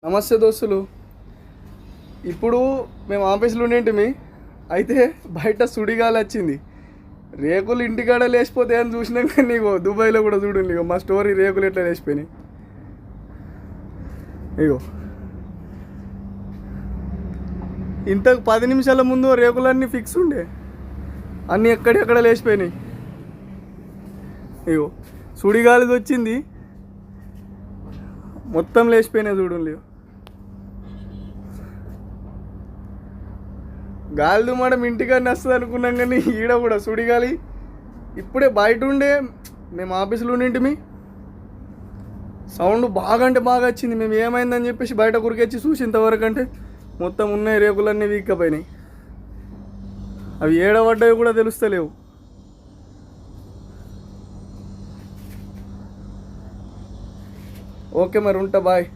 నమస్తే దోస్తులు. ఇప్పుడు మేము ఆఫీస్లో ఉండేంటిమి. అయితే బయట సుడిగాలి వచ్చింది. రేకులు ఇంటికాడ లేచిపోతే అని చూసినాక నీకు దుబాయ్లో కూడా చూడండి. ఇగో మా స్టోరీ రేకులు ఎట్లా లేచిపోయినాయి. ఇగో ఇంతకు 10 నిమిషాల ముందు రేకులన్నీ ఫిక్స్ ఉండే, అన్నీ ఎక్కడెక్కడ లేచిపోయినాయి. ఇగో సుడిగాలిది వచ్చింది, మొత్తం లేచిపోయినాయి చూడండి. గాలి దుమ్మడం ఇంటికాడిని వస్తుంది అనుకున్నాం, కానీ ఈడ కూడా సుడిగాలి. ఇప్పుడే బయట ఉండే మేము ఆఫీసులో ఉండింటిమి. సౌండ్ బాగా అంటే బాగా వచ్చింది. మేము ఏమైందని చెప్పేసి బయట కురికొచ్చి చూసి ఇంతవరకు అంటే మొత్తం ఉన్నాయి రేకులన్నీ వీక్కపోయినాయి. అవి ఏడబడ్డాయి కూడా తెలుస్తలేవు. ఓకే మరి ఉంటా, బాయ్.